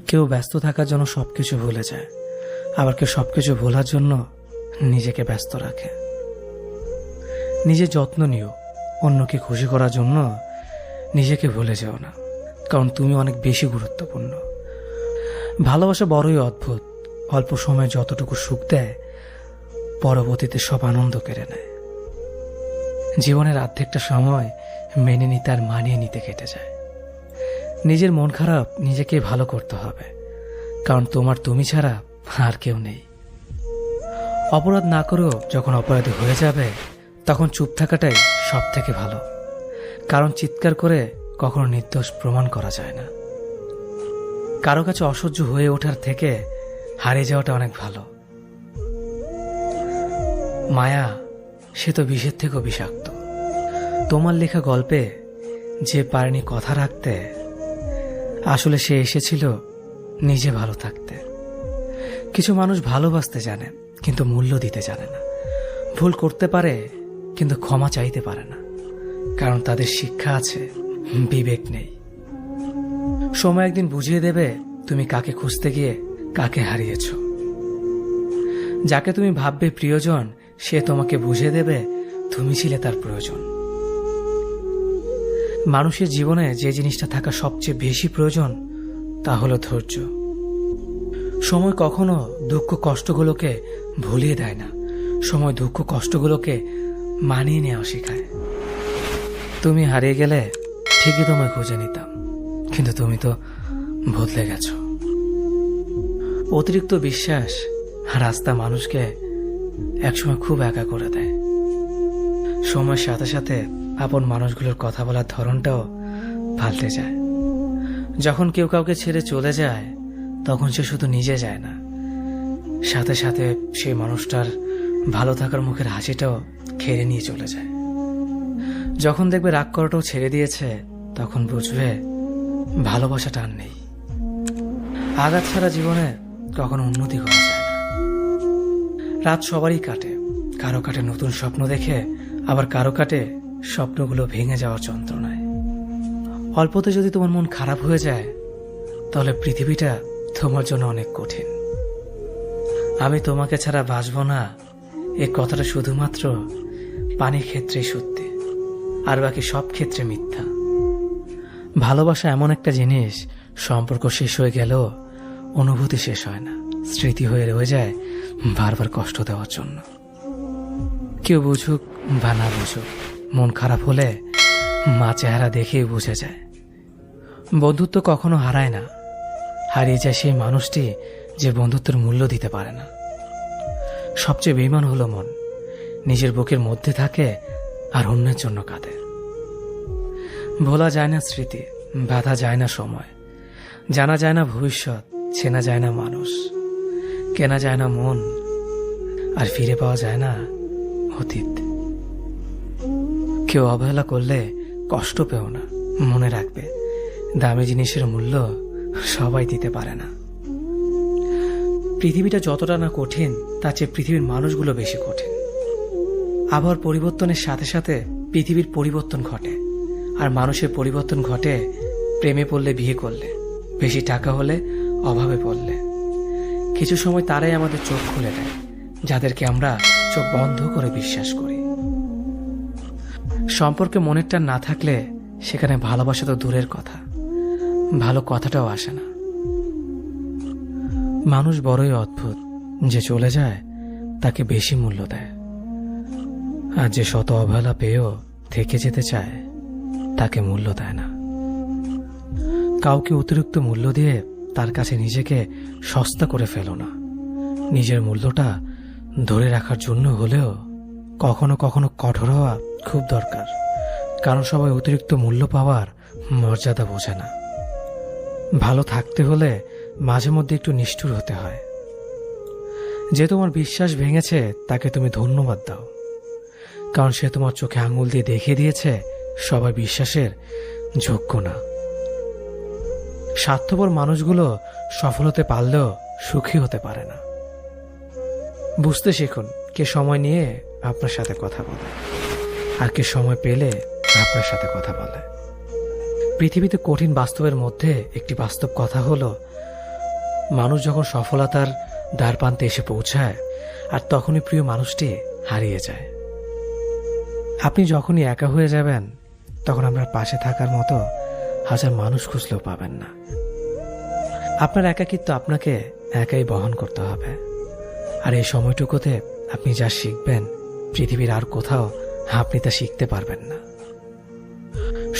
কেউ ব্যস্ত থাকার জন্য সবকিছু ভুলে যায়, আবার কেউ সবকিছু ভোলার জন্য নিজেকে ব্যস্ত রাখে। নিজের যত্ন নিও, অন্যকে খুশি করার জন্য নিজেকে ভুলে যেও না, কারণ তুমি অনেক বেশি গুরুত্বপূর্ণ। ভালোবাসা বড়ই অদ্ভুত, অল্প সময়ে যতটুকু সুখ দেয় পরবর্তীতে সব আনন্দ কেড়ে নেয়। জীবনের অর্ধেকটা সময় মেনে নিতে আর মানিয়ে নিতে কেটে যায়। নিজের মন খারাপ নিজেকে ভালো করতে হবে, কারণ তোমার তুমি ছাড়া আর কেউ নেই। অপরাধ না করেও যখন অপরাধী হয়ে যাবে তখন চুপ থাকাটাই সব থেকে ভালো, কারণ চিৎকার করে কখনো নির্দোষ প্রমাণ করা যায় না। কারো কাছে অসহ্য হয়ে ওঠার থেকে হারিয়ে যাওয়াটা অনেক ভালো। মায়া সে তো বিষের থেকেও বিষাক্ত। তোমার লেখা গল্পে যে পারেনি কথা রাখতে, আসলে সে এসেছিল নিজে ভালো থাকতে। কিছু মানুষ ভালোবাসতে জানে কিন্তু মূল্য দিতে জানে না। ভুল করতে পারে কিন্তু ক্ষমা চাইতে পারে না, কারণ তাদের শিক্ষা আছে, বিবেক নেই। সময় একদিন বুঝিয়ে দেবে তুমি কাকে খুঁজতে গিয়ে কাকে হারিয়েছ। যাকে তুমি ভাববে প্রিয়জন, সে তোমাকে বুঝিয়ে দেবে তুমি ছিলে তার প্রয়োজন। মানুষের জীবনে যে জিনিসটা থাকা সবচেয়ে বেশি প্রয়োজন তা হলো ধৈর্য। সময় কখনো দুঃখ কষ্টগুলোকে ভুলিয়ে দেয় না, সময় দুঃখ কষ্টগুলোকে মানিয়ে নেওয়া শেখায়। তুমি হারিয়ে গেলে ঠিকই তোমায় খুঁজে নিতাম, কিন্তু তুমি তো বদলে গেছো। অতিরিক্ত বিশ্বাস রাস্তা মানুষকে একসময় খুব একা করে দেয়। সময়ের সাথে সাথে আপন মানুষগুলোর কথা বলার ধরনটাও পাল্টে যায়। যখন কেউ কাউকে ছেড়ে চলে যায় তখন সে শুধু নিজে যায় না, সাথে সাথে সেই মানুষটার ভালো থাকার মুখের হাসিটাও খেয়ে নিয়ে চলে যায়। যখন দেখবে রাগ করাটাও ছেড়ে দিয়েছে তখন বুঝবে ভালোবাসাটা আর নেই। আঘাত ছাড়া জীবনে কখনো উন্নতি করা যায় না। রাত সবারই কাটে, কারো কাটে নতুন স্বপ্ন দেখে, আবার কারো কাটে স্বপ্নগুলো ভেঙে যাওয়ার যন্ত্রণায়। অল্পতে যদি তোমার মন খারাপ হয়ে যায় তাহলে পৃথিবীটা তোমার জন্য অনেক কঠিন। আমি তোমাকে ছাড়া বাঁচব না, এই কথাটা শুধুমাত্র পানির ক্ষেত্রেই সত্যি, আর বাকি সব ক্ষেত্রে মিথ্যা। ভালোবাসা এমন একটা জিনিস, সম্পর্ক শেষ হয়ে গেলেও অনুভূতি শেষ হয় না, স্মৃতি হয়ে রয়ে যায় বারবার কষ্ট দেওয়ার জন্য। কেউ বুঝুক বা না বুঝুক, মন খারাপ হলে মা চেহারা দেখেই বুঝে যায়। বন্ধুত্ব কখনো হারায় না, হারিয়ে যায় সেই মানুষটি যে বন্ধুত্বের মূল্য দিতে পারে না। সবচেয়ে বেঈমান হলো মন, নিজের বুকের মধ্যে থাকে আর অন্যের জন্য কাঁদে। ভোলা যায় না স্মৃতি, বাধা যায় না সময়, জানা যায় না ভবিষ্যৎ, চেনা যায় না মানুষ, কেনা যায় না মন, আর ফিরে পাওয়া যায় না অতীত। কেউ অবহেলা করলে কষ্ট পেও না, মনে রাখবে দামি জিনিসের মূল্য সবাই দিতে পারে না। পৃথিবীটা যতটা না কঠিন তার চেয়ে পৃথিবীর মানুষগুলো বেশি কঠিন। আবহাওয়ার পরিবর্তনের সাথে সাথে পৃথিবীর পরিবর্তন ঘটে, আর মানুষের পরিবর্তন ঘটে প্রেমে পড়লে, বিয়ে করলে, বেশি টাকা হলে, অভাবে পড়লে। কিছু সময় তারাই আমাদের চোখ খুলে দেয় যাদেরকে আমরা চোখ বন্ধ করে বিশ্বাস করি। সম্পর্কে মনের টান না থাকলে সেখানে ভালোবাসা তো দূরের কথা, ভালো কথাটাও আসে না। মানুষ বড়ই অদ্ভুত, যে চলে যায় তাকে বেশি মূল্য দেয়, আর যে শত অবহেলা পেয়েও থেকে যেতে চায় তাকে মূল্য দেয় না। কাউকে অতিরিক্ত মূল্য দিয়ে তার কাছে নিজেকে সস্তা করে ফেলো না। নিজের মূল্যটা ধরে রাখার জন্য হলেও কখনো কখনো কঠোর হওয়া খুব দরকার, কারণ সবাই অতিরিক্ত মূল্য পাওয়ার মর্যাদা বোঝে না। ভালো থাকতে হলে মাঝে মধ্যে একটু নিষ্ঠুর হতে হয়। যে তোমার বিশ্বাস ভেঙেছে তাকে তুমি ধন্যবাদ দাও, কারণ সে তোমার চোখে আঙুল দিয়ে দেখিয়ে দিয়েছে সবাই বিশ্বাসের যোগ্য না। স্বার্থপর মানুষগুলো সফল হতে পারলেও সুখী হতে পারে না। বুঝতে শিখুন কে সময় নিয়ে আপনার সাথে কথা বলে, আর কে সময় পেলে আপনার সাথে কথা বলে। পৃথিবীতে কঠিন বাস্তবের মধ্যে একটি বাস্তব কথা হলো, মানুষ যখন সফলতার দ্বারপ্রান্তে এসে পৌঁছায় আর তখনই প্রিয় মানুষটি হারিয়ে যায়। আপনি যখনই একা হয়ে যাবেন তখন আপনার পাশে থাকার মতো হাজার মানুষ খুঁজলেও পাবেন না। আপনার একাকিত্ব আপনাকে একাই বহন করতে হবে। আর এই সময়টুকুতে আপনি যা শিখবেন পৃথিবীর আর কোথাও আপনি তা শিখতে পারবেন না।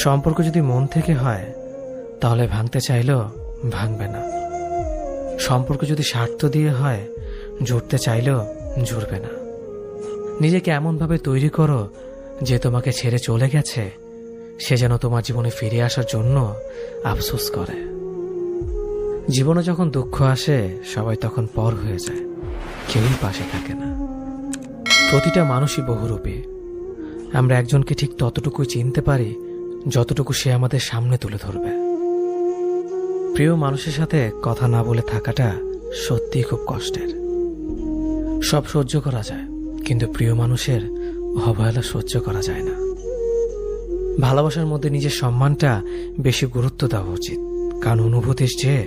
সম্পর্ক যদি মন থেকে হয় তাহলে ভাঙতে চাইলেও ভাঙবে না। সম্পর্ক যদি স্বার্থ দিয়ে হয় জুড়তে চাইলেও জুড়বে না। নিজেকে এমনভাবে তৈরি করো যে তোমাকে ছেড়ে চলে গেছে সে যেন তোমার জীবনে ফিরে আসার জন্য আফসোস করে। জীবনে যখন দুঃখ আসে সবাই তখন পর হয়ে যায়, কেউই পাশে থাকে না। প্রতিটা মানুষই বহুরূপী। আমরা একজনকে ঠিক ততটুকুই চিনতে পারি যতটুকু সে আমাদের সামনে তুলে ধরবে। প্রিয় মানুষের সাথে কথা না বলে থাকাটা সত্যিই খুব কষ্টের। সব সহ্য করা যায়, কিন্তু প্রিয় মানুষের অবহেলা সহ্য করা যায় না। ভালোবাসার মধ্যে নিজের সম্মানটা বেশি গুরুত্ব দেওয়া উচিত, কারণ অনুভূতির চেয়ে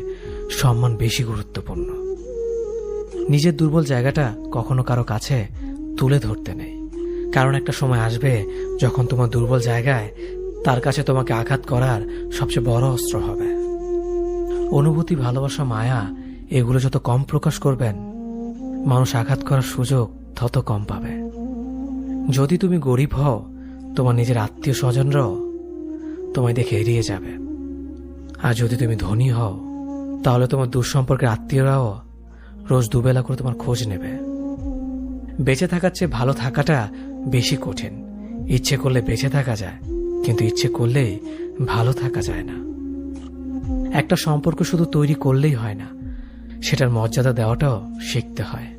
সম্মান বেশি গুরুত্বপূর্ণ। নিজের দুর্বল জায়গাটা কখনো কারো কাছে তুলে ধরতে নেই, কারণ একটা সময় আসবে যখন তোমার দুর্বল জায়গায় তার কাছে তোমাকে আঘাত করার সবচেয়ে বড় অস্ত্র হবে। অনুভূতি, ভালোবাসা, মায়া এগুলো যত কম প্রকাশ করবেন মানুষ আঘাত করার সুযোগ তত কম পাবে। যদি তুমি গরিব হও তোমার নিজের আত্মীয় স্বজনরাও তোমায় দেখে এড়িয়ে যাবে, আর যদি তুমি ধনী হও তাহলে তোমার দুঃসম্পর্কের আত্মীয়রাও রোজ দুবেলা করে তোমার খোঁজ নেবে। বেঁচে থাকার চেয়ে ভালো থাকাটা বেশি কঠিন। ইচ্ছে করলে বেঁচে থাকা যায়, কিন্তু ইচ্ছে করলেই ভালো থাকা যায় না। একটা সম্পর্ক শুধু তৈরি করলেই হয় না, সেটার মর্যাদা দেওয়াটাও শিখতে হয়।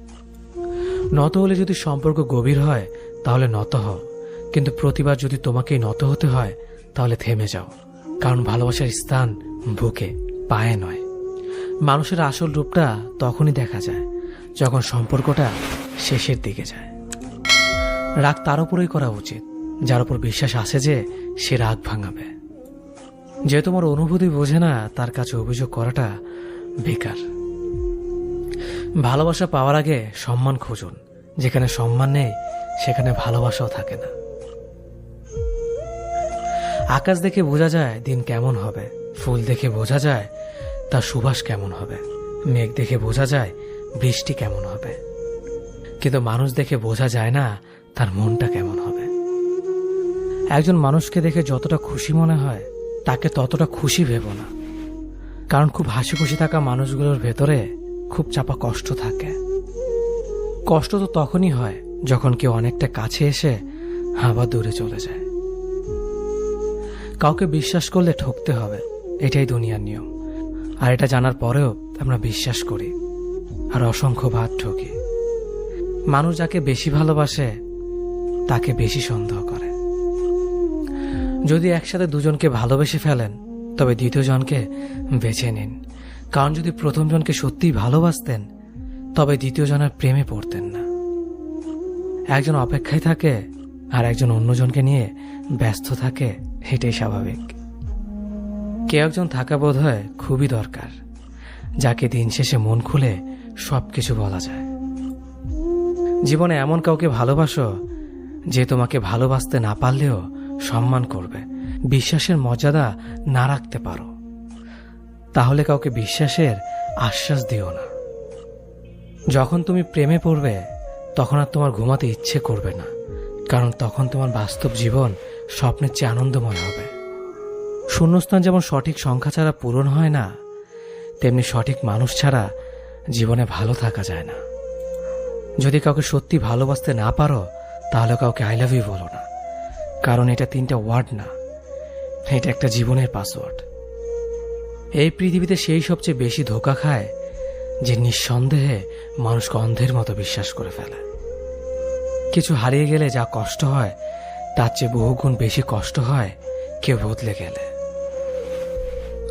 নত হলে যদি সম্পর্ক গভীর হয় তাহলে নত হও, কিন্তু প্রতিবার যদি তোমাকেই নত হতে হয় তাহলে থেমে যাও, কারণ ভালোবাসার স্থান বুকে, পায়ে নয়। মানুষের আসল রূপটা তখনই দেখা যায় যখন সম্পর্কটা শেষের দিকে যায়। রাগ তার উপরেই করা উচিত যার উপর বিশ্বাস আছে যে সে রাগ ভাঙাবে। যে তোমার অনুভূতি বোঝে না তার কাছে অভিযোগ করাটা বেকার। ভালোবাসা পাওয়ার আগে সম্মান খুঁজুন। যেখানে সম্মান নেই সেখানে ভালোবাসাও থাকে না। আকাশ দেখে বোঝা যায় দিন কেমন হবে, ফুল দেখে বোঝা যায় তার সুবাস কেমন হবে, মেঘ দেখে বোঝা যায় বৃষ্টি কেমন হবে, কিন্তু মানুষ দেখে বোঝা যায় না তার মনটা কেমন হবে। একজন মানুষকে দেখে যতটা খুশি মনে হয় তাকে ততটা খুশি ভেবো না, কারণ খুব হাসি খুশি থাকা মানুষগুলোর ভেতরে খুব চাপা কষ্ট থাকে। কষ্ট তো তখনই হয় যখন কেউ অনেকটা কাছে এসে আবার দূরে চলে যায়। কাউকে বিশ্বাস করলে ঠকতে হবে, এটাই দুনিয়ার নিয়ম। আর এটা জানার পরেও আমরা বিশ্বাস করি আর অসংখ্যবার ঠকি। মানুষ যাকে বেশি ভালোবাসে তাকে বেশি সন্দেহ করে। যদি একসাথে দুজনকে ভালোবেসে ফেলেন তবে দ্বিতীয় জনকে বেছে নিন, কারণ যদি প্রথম জনকে সত্যিই ভালোবাসতেন তবে দ্বিতীয় জনের প্রেমে পড়তেন না। একজন অপেক্ষায় থাকে আর একজন অন্যজনকে নিয়ে ব্যস্ত থাকে, এটাই স্বাভাবিক। কেউ একজন থাকা বোধ হয় খুবই দরকার, যাকে দিন শেষে মন খুলে সবকিছু বলা যায়। জীবনে এমন কাউকে ভালোবাসো যে তোমাকে ভালোবাসতে না পারলেও সম্মান করবে, বিশ্বাসের মর্যাদা না রাখতে পারো তাহলে কাউকে বিশ্বাসের আশ্বাস দিও না। যখন তুমি প্রেমে পড়বে তখন আর তোমার ঘুমাতে ইচ্ছে করবে না, কারণ তখন তোমার বাস্তব জীবন স্বপ্নের চেয়ে আনন্দময় হবে। শূন্যস্থান যেমন সঠিক সংখ্যা ছাড়া পূরণ হয় না, তেমনি সঠিক মানুষ ছাড়া জীবনে ভালো থাকা যায় না। যদি কাউকে সত্যি ভালোবাসতে না পারো তাহলে কাউকে আই লাভ ইউ বলো না, কারণ এটা 3টা ওয়ার্ড না, এটা একটা জীবনের পাসওয়ার্ড। এই পৃথিবীতে সেই সবচেয়ে বেশি ধোঁকা খায় যে নিঃসন্দেহে মানুষকে অন্ধের মতো বিশ্বাস করে ফেলে। কিছু হারিয়ে গেলে যা কষ্ট হয় তার চেয়ে বহুগুণ বেশি কষ্ট হয় কেউ বদলে গেলে।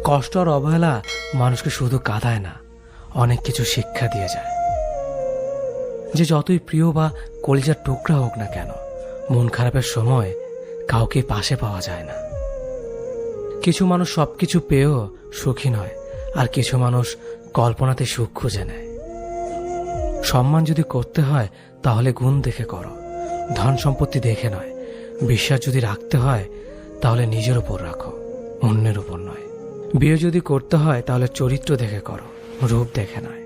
কষ্ট আর অবহেলা মানুষকে শুধু কাঁদায় না, অনেক কিছু শিক্ষা দিয়ে যায়। যে যতই প্রিয় বা কলিজার টুকরা হোক না কেন, মন খারাপের সময় কাউকে পাশে পাওয়া যায় না। কিছু মানুষ সবকিছু পেয়েও সুখী নয়, আর কিছু মানুষ কল্পনাতে সুখ খুঁজে নেয়। সম্মান যদি করতে হয় তাহলে গুণ দেখে করো, ধন সম্পত্তি দেখে নয়। বিশ্বাস যদি রাখতে হয় তাহলে নিজের উপর রাখো, অন্যের উপর নয়। বিয়ে যদি করতে হয় তাহলে চরিত্র দেখে করো, রূপ দেখে নয়।